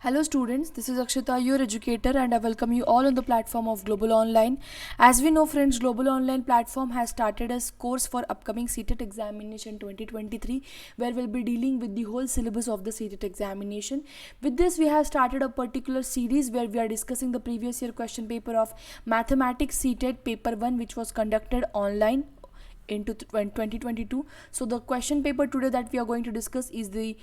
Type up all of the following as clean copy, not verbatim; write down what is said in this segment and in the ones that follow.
Hello students, this is Akshita, your educator, and I welcome you all on the platform of Global Online. As we know friends, Global Online platform has started a course for upcoming CTET examination 2023 where we'll be dealing with the whole syllabus of the CTET examination. With this, we have started a particular series where we are discussing the previous year question paper of Mathematics CTET Paper 1 which was conducted online into 2022. So the question paper today that we are going to discuss is the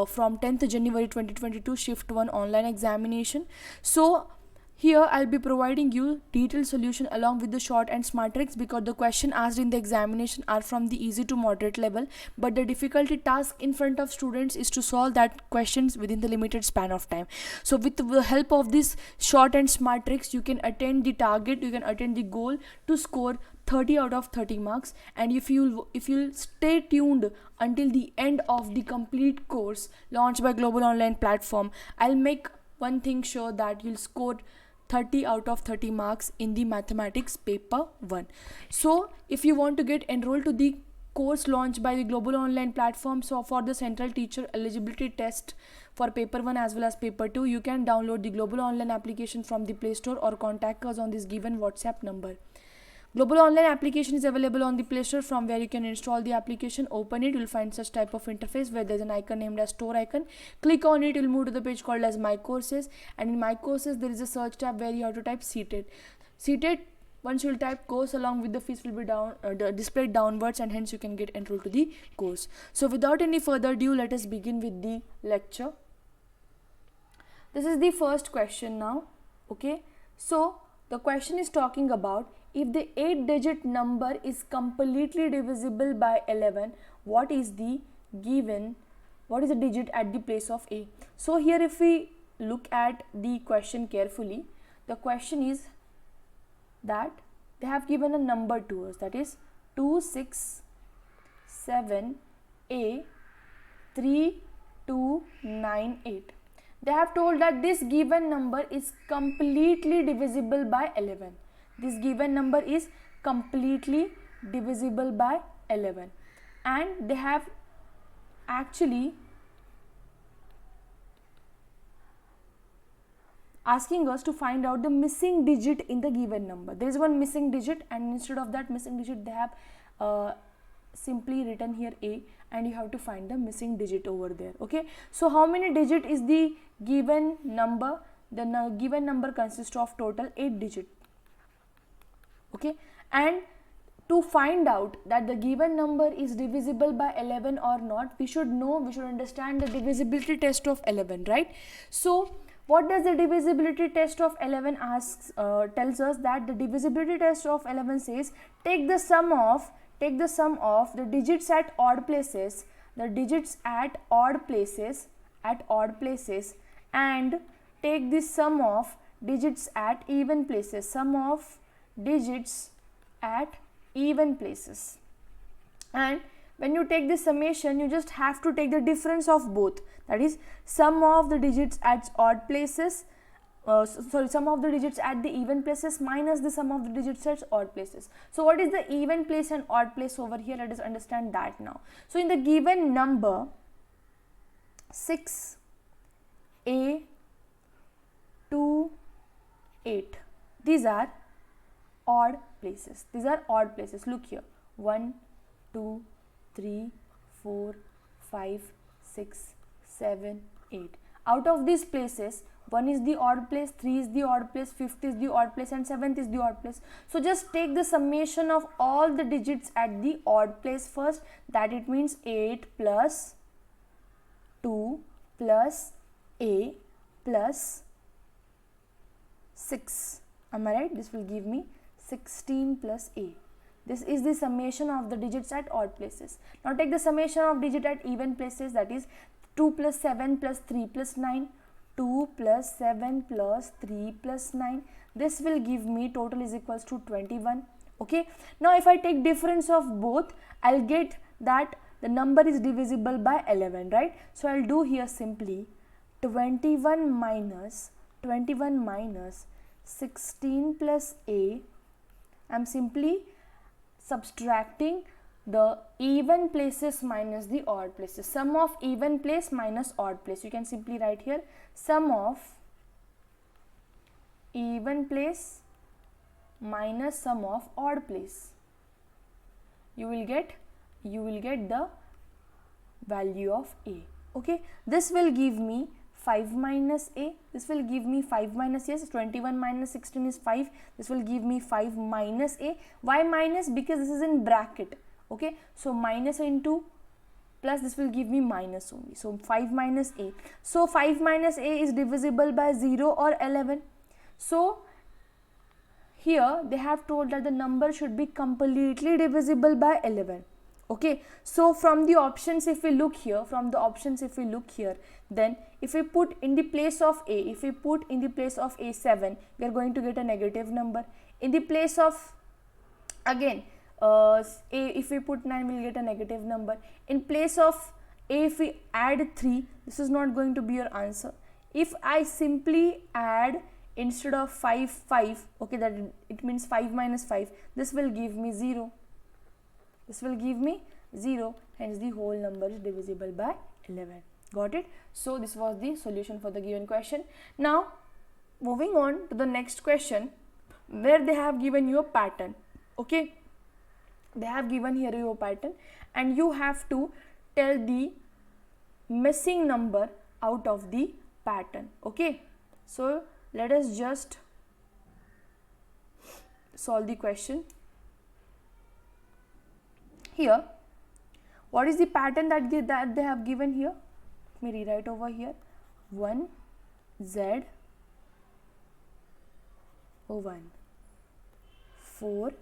from 10th January 2022 shift 1 online examination. So here I'll be providing you detailed solution along with the short and smart tricks, because the question asked in the examination are from the easy to moderate level, but the difficulty task in front of students is to solve that questions within the limited span of time. So with the help of this short and smart tricks, you can attain the target, you can attain the goal to score 30 out of 30 marks. And if you'll stay tuned until the end of the complete course launched by Global Online platform, I'll make one thing sure that you'll score 30 out of 30 marks in the mathematics paper 1. So if you want to get enrolled to the course launched by the Global Online platform, so for the central teacher eligibility test for paper 1 as well as paper 2, you can download the Global Online application from the Play Store or contact us on this given WhatsApp number. Global Online application is available on the Play Store, from where you can install the application, open it, you'll find such type of interface where there's an icon named as store icon. Click on it, you'll move to the page called as My Courses, and in My Courses there is a search tab where you have to type CTET. CTET, once you'll type course, along with the fees will be displayed downwards, and hence you can get enrolled to the course. So without any further ado, let us begin with the lecture. This is the first question now. Okay, so the question is talking about, if the 8-digit number is completely divisible by 11, what is the digit at the place of A? So here if we look at the question carefully, the question is that they have given a number to us, that is 267A 3298. They have told that this given number is completely divisible by 11. This given number is completely divisible by 11, and they have actually asking us to find out the missing digit in the given number. There is one missing digit, and instead of that missing digit they have simply written here A, and you have to find the missing digit over there. Okay, so how many digit is the given number? The given number consists of total 8 digit. Okay, and to find out that the given number is divisible by 11 or not, we should understand the divisibility test of 11, right? So what does the divisibility test of 11 tells us that the divisibility test of 11 says, take the sum of the digits at odd places, and take the sum of digits at even places, and when you take the summation, you just have to take the difference of both, that is sum of the digits at odd places, sum of the digits at the even places minus the sum of the digits at odd places. So what is the even place and odd place over here? Let us understand that now. So in the given number 6A 2 8, these are odd places. Look here, 1 2 3 4 5 6 7 8. Out of these places, 1 is the odd place, 3 is the odd place, 5th is the odd place, and 7th is the odd place. So just take the summation of all the digits at the odd place first, that it means 8 plus 2 plus A plus 6. Am I right? This will give me 16 plus A. This is the summation of the digits at odd places. Now take the summation of digit at even places, that is 2 plus 7 plus 3 plus 9. 2 plus 7 plus 3 plus 9. This will give me total is equals to 21. Okay. Now if I take difference of both, I'll get that the number is divisible by 11, right? So I'll do here simply 21 minus 16 plus A. I'm simply subtracting the even places minus the odd places. Sum of even place minus odd place. You can simply write here sum of even place minus sum of odd place. You will get the value of A. Okay, this will give me 5 minus A. This will give me 5 minus, yes, 21 minus 16 is 5. This will give me 5 minus A. Why minus? Because this is in bracket. Okay, so minus into plus, this will give me minus only. So 5 minus A. So 5 minus A is divisible by 0 or 11. So here they have told that the number should be completely divisible by 11. Okay, so from the options, if we look here, then if we put in the place of A, A 7, we are going to get a negative number. In the place of, again, A, if we put 9, we will get a negative number. In place of A, if we add 3, this is not going to be your answer. If I simply add instead of 5, okay, that it means 5 minus 5, this will give me 0. This will give me 0, hence the whole number is divisible by 11. Got it? So this was the solution for the given question. Now moving on to the next question, where they have given you a pattern. Okay, they have given here your pattern and you have to tell the missing number out of the pattern. Okay, so let us just solve the question. Here, what is the pattern that they have given here? Let me rewrite over here. 1 Z O1, 4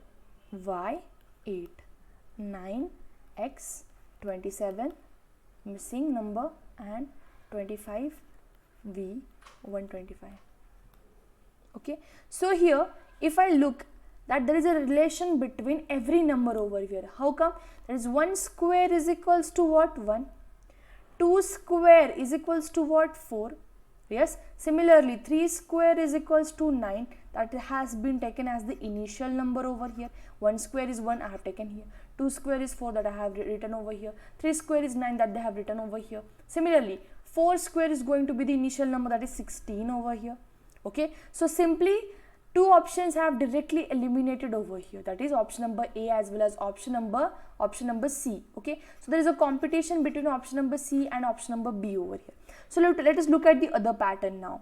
Y 8, 9 X 27, missing number, and 25 V 125. Okay, so here if I look that there is a relation between every number over here. How come? That is 1 square is equals to what? 1. 2 square is equals to what? 4. Yes. Similarly, 3 square is equals to 9. That has been taken as the initial number over here. 1 square is 1, I have taken here. 2 square is 4, that I have written over here. 3 square is 9, that they have written over here. Similarly, 4 square is going to be the initial number, that is 16 over here. Okay. So simply two options have directly eliminated over here, that is option number A as well as option number C. Okay, so there is a competition between option number C and option number B over here. So let us look at the other pattern now.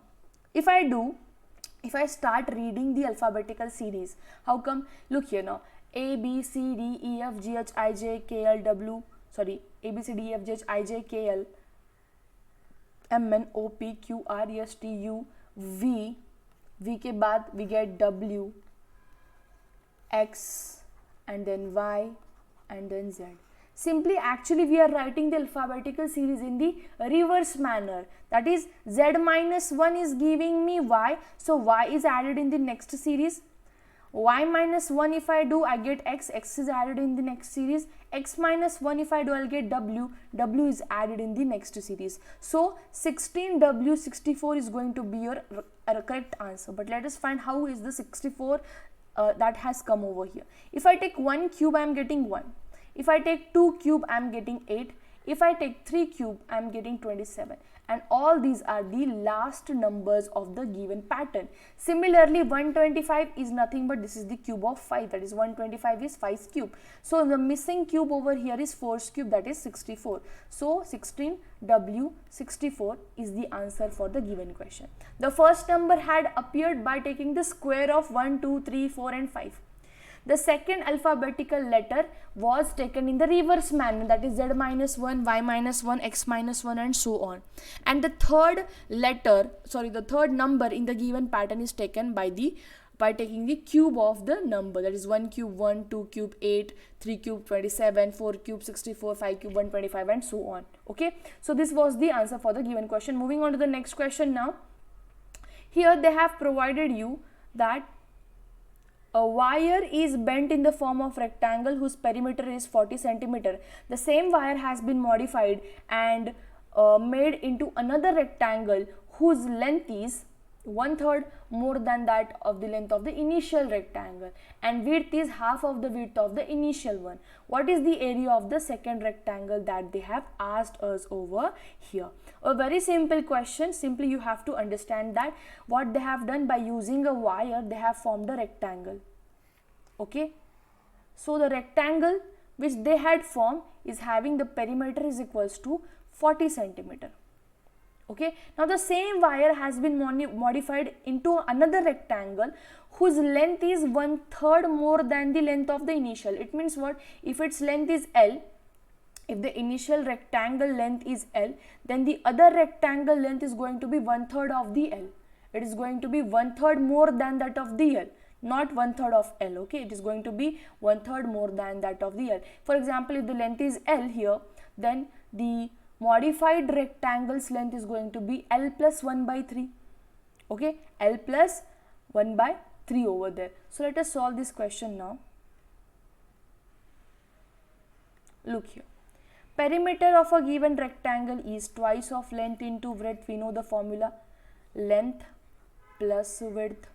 If I start reading the alphabetical series, how come? Look here now, A, B, C, D, E, F, G, H, I, J, K, L, W, sorry, A, B, C, D, E, F, G, H, I, J, K, L, M, N, O, P, Q, R, S, T, U, V, V के बाद we get W, X, and then Y, and then Z. Simply, actually we are writing the alphabetical series in the reverse manner. That is, Z minus 1 is giving me Y, so Y is added in the next series. Y minus 1 if I do, I get X, X is added in the next series. X minus 1 if I do, I'll get W, W is added in the next series. So 16W64 is going to be your correct answer. But let us find how is the 64 that has come over here. If I take 1 cube, I am getting 1. If I take 2 cube, I am getting 8. If I take 3 cube, I am getting 27. And all these are the last numbers of the given pattern. Similarly, 125 is nothing but this is the cube of 5. That is 125 is 5's cube. So the missing cube over here is 4's cube, that is 64. So 16W64 is the answer for the given question. The first number had appeared by taking the square of 1, 2, 3, 4 and 5. The second alphabetical letter was taken in the reverse manner, that is Z minus 1, Y minus 1, X minus 1 and so on. And the third number in the given pattern is taken by taking the cube of the number, that is 1 cube 1, 2 cube 8, 3 cube 27, 4 cube 64, 5 cube 125 and so on. Okay, so this was the answer for the given question. Moving on to the next question now. Here they have provided you that a wire is bent in the form of rectangle whose perimeter is 40 centimeter. The same wire has been modified and made into another rectangle whose length is 1/3 more than that of the length of the initial rectangle, and width is half of the width of the initial one. What is the area of the second rectangle that they have asked us over here? A very simple question. Simply you have to understand that what they have done, by using a wire they have formed a rectangle. Okay, so the rectangle which they had formed is having the perimeter is equals to 40 centimeter. Okay, now the same wire has been modified into another rectangle whose length is 1/3 more than the length of the initial. It means what? If its length is L, if the initial rectangle length is L, then the other rectangle length is going to be 1/3 of the L. It is going to be 1/3 more than that of the L, not 1/3 of L. Okay, it is going to be 1/3 more than that of the L. For example, if the length is L here, then the modified rectangle's length is going to be L plus 1 by 3. Okay, L plus 1 by 3 over there. So let us solve this question now. Look here. Perimeter of a given rectangle is twice of length into width. We know the formula, length plus width.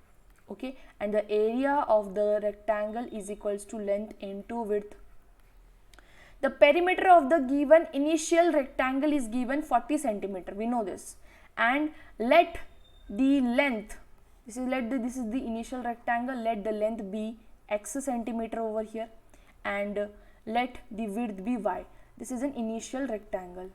Okay, and the area of the rectangle is equals to length into width. The perimeter of the given initial rectangle is given 40 centimeter. We know this, and let the length, this is the initial rectangle, let the length be x centimeter over here, and let the width be y. This is an initial rectangle.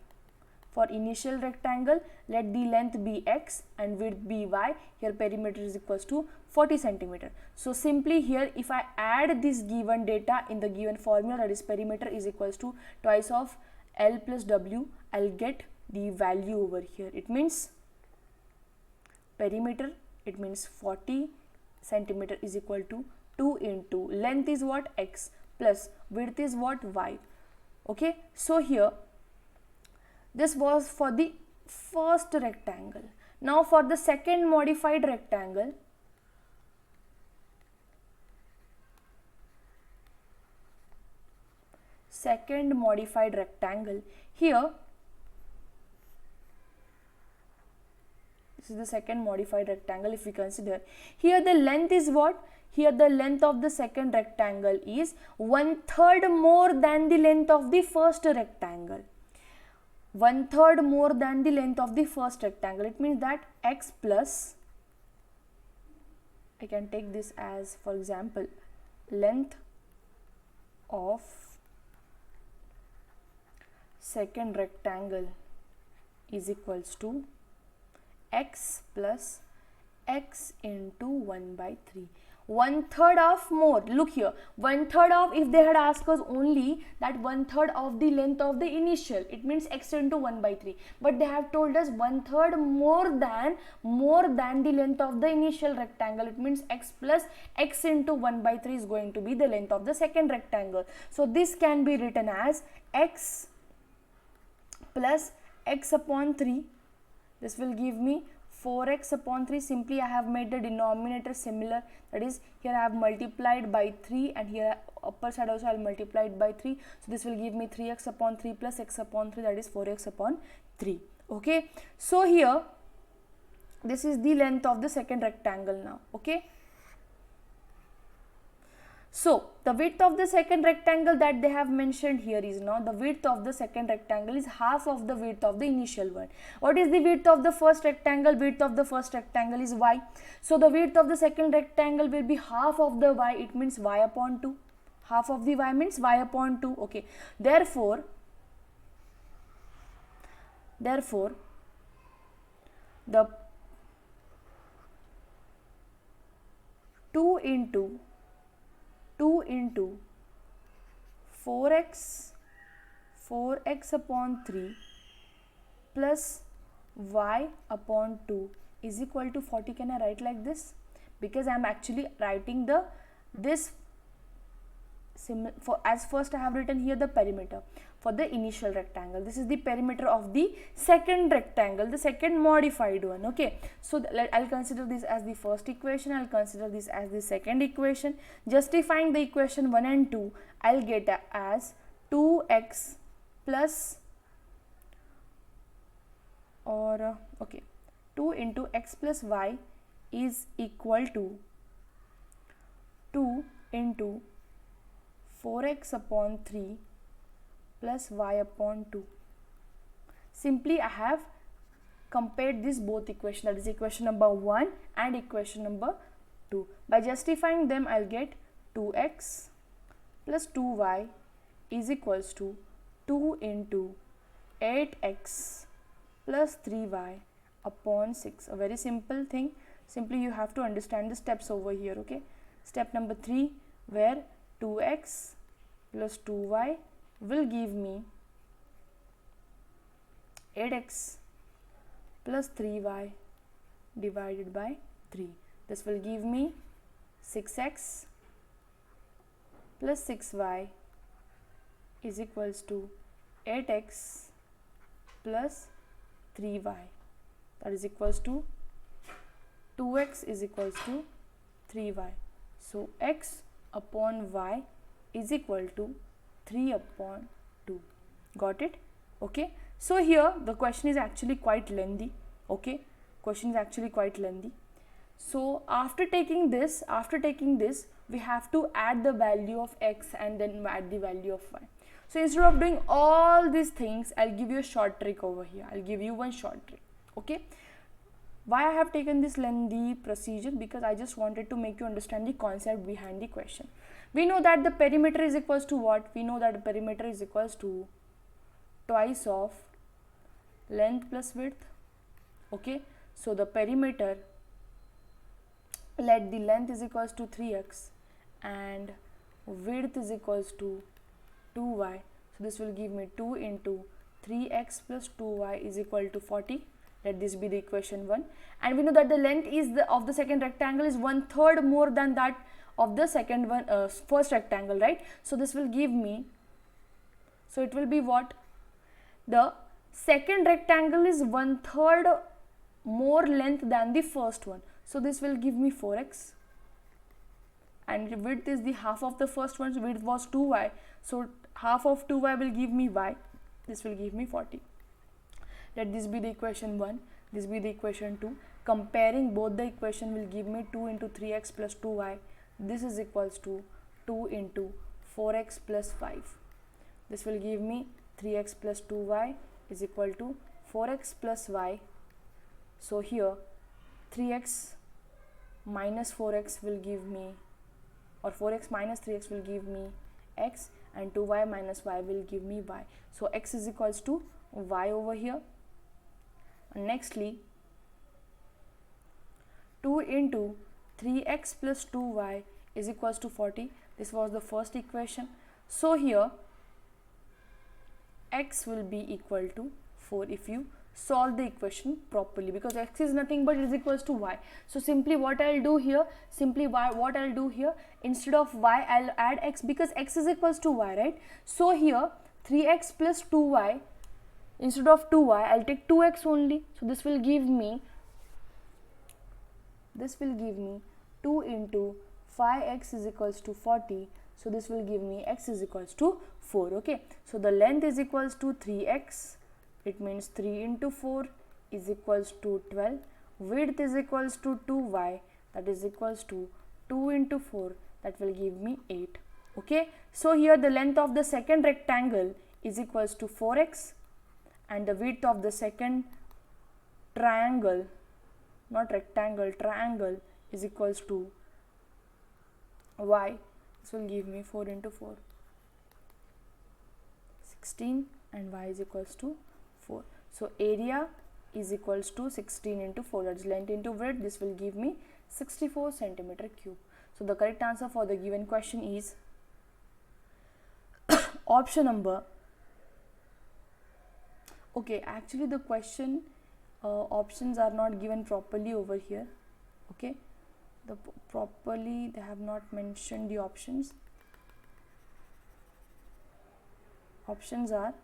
For initial rectangle, let the length be x and width be y. Here perimeter is equals to 40 centimeter. So simply here, if I add this given data in the given formula, that is perimeter is equals to twice of L plus W, I'll get the value over here. It means perimeter, it means 40 centimeter is equal to 2 into length is what? X plus width is what? Y. Okay, so here this was for the first rectangle. Now for the second modified rectangle, here this is the second modified rectangle. If we consider here, the length is what? Here the length of the second rectangle is 1/3 more than the length of the first rectangle. 1/3 more than the length of the first rectangle. It means that x plus, I can take this as, for example, length of second rectangle is equals to x plus x into 1 by 3. 1/3 of more. Look here, 1/3 of, if they had asked us only that 1/3 of the length of the initial, it means x into 1 by 3. But they have told us 1/3 more than the length of the initial rectangle. It means x plus x into 1 by 3 is going to be the length of the second rectangle. So this can be written as x plus x upon 3. This will give me 4x upon 3. Simply I have made the denominator similar, that is here I have multiplied by 3 and here upper side also I will multiply it by 3. So this will give me 3x upon 3 plus x upon 3, that is 4x upon 3. Okay, so here this is the length of the second rectangle now. Okay, so the width of the second rectangle that they have mentioned here is, now the width of the second rectangle is half of the width of the initial one. What is the width of the first rectangle? Width of the first rectangle is y. So the width of the second rectangle will be half of the y. It means y upon 2. Half of the y means y upon 2. Okay, therefore the 2 into 4x upon 3 plus y upon 2 is equal to 40. Can I write like this? Because I am actually writing as first I have written here the perimeter for the initial rectangle. This is the perimeter of the second rectangle, the second modified one. Okay, so I'll consider this as the first equation, I'll consider this as the second equation. Justifying the equation 1 and 2, I'll get as 2x plus 2 into x plus y is equal to 2 into 4x upon 3 plus y upon 2. Simply I have compared this both equation, that is equation number 1 and equation number 2. By justifying them, I'll get 2x plus 2y is equals to 2 into 8x plus 3y upon 6. A very simple thing. Simply you have to understand the steps over here, okay? Step number 3, where 2x plus 2y will give me 8x plus 3y divided by 3. This will give me 6x plus 6y is equals to 8x plus 3y, that is equals to 2x is equals to 3y. So x upon y is equal to 3 upon 2. Got it? Okay. So here the question is actually quite lengthy. Okay. Question is actually quite lengthy. So after taking this, we have to add the value of x and then add the value of y. So instead of doing all these things, I'll give you a short trick over here. I'll give you one short trick. Okay. Why I have taken this lengthy procedure? Because I just wanted to make you understand the concept behind the question. We know that the perimeter is equals to what? We know that the perimeter is equals to twice of length plus width. Okay. So the perimeter, let the length is equals to 3x and width is equals to 2y. So this will give me 2 into 3x plus 2y is equal to 40. Let this be the equation 1. And we know that the length is of the second rectangle is 1/3 more than that of the first rectangle, right? So this will give me, so it will be what? The second rectangle is 1/3 more length than the first one. So this will give me 4x. And width is the half of the first one. So width was 2y. So half of 2y will give me y. This will give me 40. Let this be the equation 1. This be the equation 2. Comparing both the equation will give me 2 into 3x plus 2y. This is equals to 2 into 4x plus 5. This will give me 3x plus 2y is equal to 4x plus y. So here 3x minus 4x will give me, or 4x minus 3x will give me x, and 2y minus y will give me y. So x is equals to y over here. And nextly 2 into 3x plus 2y is equals to 40. This was the first equation. So here x will be equal to 4 if you solve the equation properly, because x is nothing but it is equals to y. So simply what I'll do here, instead of y I'll add x, because x is equals to y, right? So here 3x plus 2y, instead of 2y I'll take 2x only. So this will give me 2 into 5x is equals to 40. So this will give me x is equals to 4. Okay. So the length is equals to 3x. It means 3 into 4 is equals to 12. Width is equals to 2y, that is equals to 2 into 4, that will give me 8. Okay. So here the length of the second rectangle is equals to 4x, and the width of the second triangle, not rectangle, triangle, is equals to y. This will give me 4 into 4, 16, and y is equals to 4. So area is equals to 16 into 4, that is length into width. This will give me 64 centimeter cube. So the correct answer for the given question is option number. Okay, actually the question options are not given properly over here. Okay, they have not mentioned the options. Options are,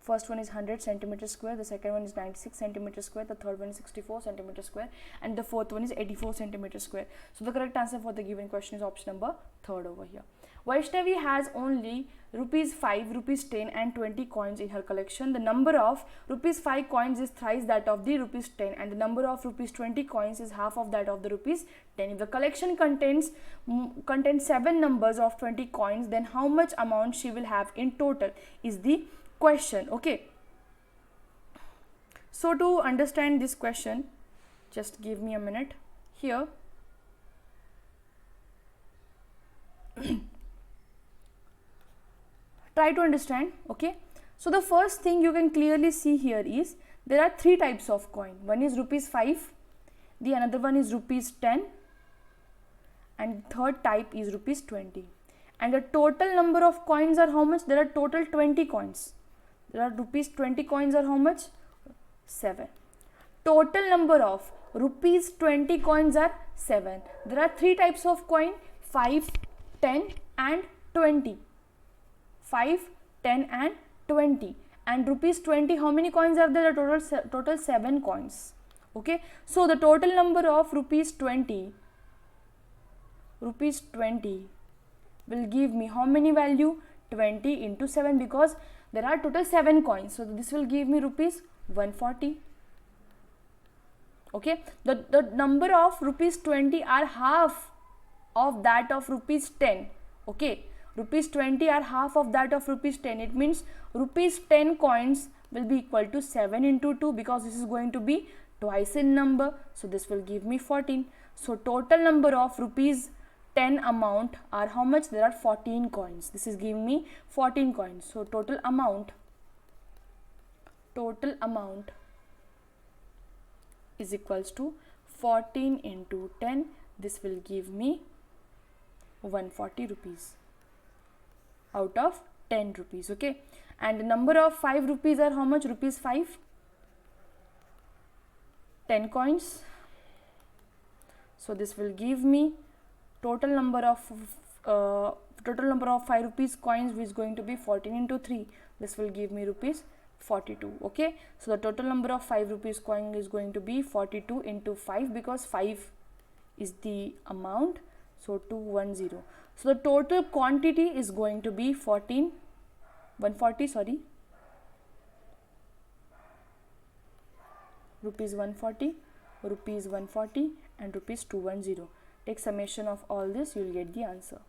first one is 100 centimeter square, the second one is 96 centimeter square, the third one is 64 centimeter square, and the fourth one is 84 centimeter square. So the correct answer for the given question is option number 3rd over here. Vaishnavi has only rupees 5, rupees 10 and 20 coins in her collection. The number of rupees 5 coins is thrice that of the rupees 10 and the number of rupees 20 coins is half of that of the rupees 10. If the collection contains 7 numbers of 20 coins, then how much amount she will have in total is the question. Okay. So to understand this question, just give me a minute here. Try to understand. Okay, so the first thing you can clearly see here is there are 3 types of coin. One is rupees 5, the another one is rupees 10 and third type is rupees 20. And the total number of coins are how much? There are total 20 coins. There are rupees 20 coins are how much? 7. Total number of rupees 20 coins are 7. There are 3 types of coin: 5, 10 and 20. 5, 10 and 20. And rupees 20, how many coins are there? Total 7 coins. Okay, so the total number of rupees 20 will give me how many value? 20 into 7, because there are total 7 coins. So this will give me rupees 140. Okay, the number of rupees 20 are half of that of rupees 10. Okay, rupees 20 are half of that of rupees 10. It means rupees 10 coins will be equal to 7 into 2, because this is going to be twice in number. So this will give me 14. So total number of rupees 10 amount are how much? There are 14 coins. This is giving me 14 coins. So total amount is equals to 14 into 10. This will give me 140 rupees out of 10 rupees. Okay, and the number of 5 rupees are how much? Rupees 5, 10 coins. So this will give me total number of 5 rupees coins, which is going to be 14 into 3. This will give me rupees 42. Okay, so the total number of 5 rupees coin is going to be 42 into 5, because 5 is the amount. So 210. So the total quantity is going to be 140, sorry, rupees 140, rupees 140 and rupees 210. Take summation of all this, you will get the answer.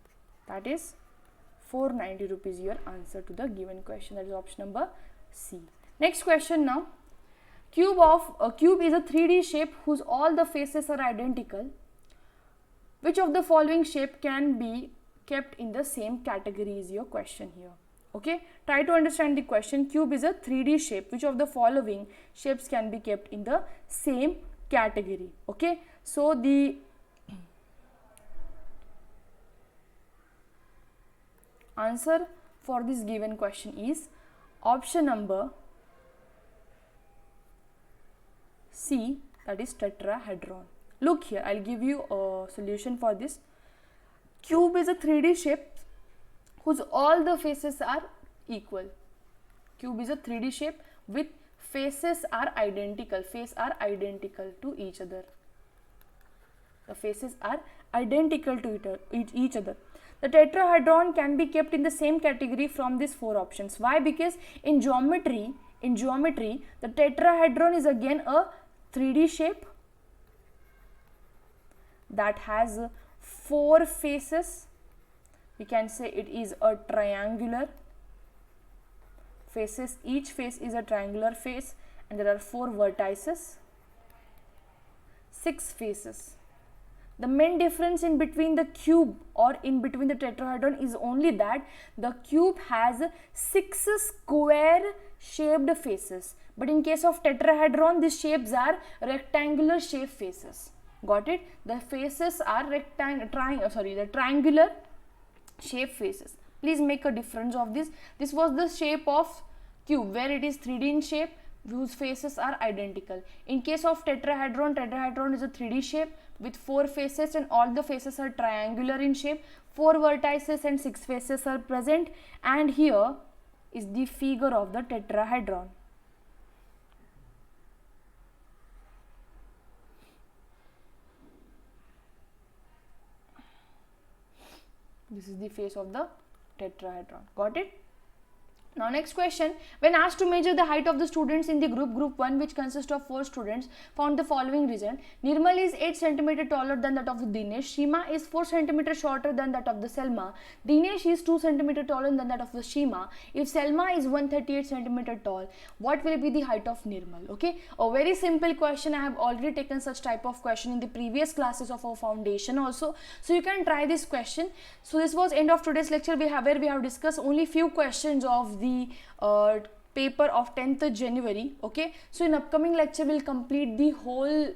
That is 490 rupees, your answer to the given question. That is option number C. Next question now. Cube is a 3D shape whose all the faces are identical. Which of the following shape can be kept in the same category is your question here. Okay, try to understand the question. Cube is a 3D shape. Which of the following shapes can be kept in the same category? Okay, so the answer for this given question is option number C, that is tetrahedron. Look here, I'll give you a solution for this. Cube is a 3D shape whose all the faces are equal. Cube is a 3D shape with faces are identical. Faces are identical to each other. The faces are identical to each other. The tetrahedron can be kept in the same category from these 4 options. Why? Because in geometry, the tetrahedron is again a 3D shape that has 4 faces. We can say it is a triangular faces. Each face is a triangular face and there are 4 vertices, 6 faces. The main difference in between the cube or in between the tetrahedron is only that the cube has 6 square shaped faces, but in case of tetrahedron these shapes are rectangular shaped faces. Got it? The faces are the triangular shape faces. Please make a difference of this. This was the shape of cube where it is 3D in shape, whose faces are identical. In case of tetrahedron is a 3D shape with 4 faces and all the faces are triangular in shape. 4 vertices and 6 faces are present, and here is the figure of the tetrahedron. This is the face of the tetrahedron. Got it? Now next question, when asked to measure the height of the students in the group 1, which consists of 4 students, found the following reason. Nirmal is 8 cm taller than that of the Dinesh. Shima is 4 cm shorter than that of the Selma. Dinesh is 2 cm taller than that of the Shima. If Selma is 138 cm tall, what will be the height of Nirmal? Okay, a very simple question. I have already taken such type of question in the previous classes of our foundation also, so you can try this question. So this was end of today's lecture where we have discussed only few questions of the paper of 10th January. Okay, so in upcoming lecture we'll complete the whole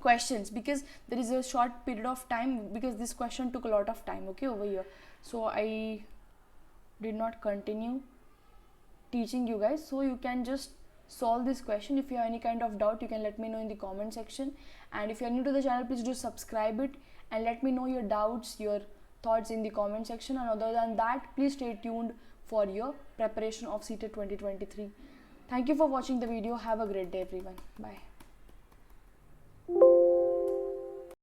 questions, because there is a short period of time, because this question took a lot of time, okay, over here. So I did not continue teaching you guys, so you can just solve this question. If you have any kind of doubt, you can let me know in the comment section, and if you are new to the channel, please do subscribe it and let me know your doubts, your thoughts in the comment section. And other than that, please stay tuned for your preparation of CTET 2023. Thank you for watching the video. Have a great day, everyone. Bye.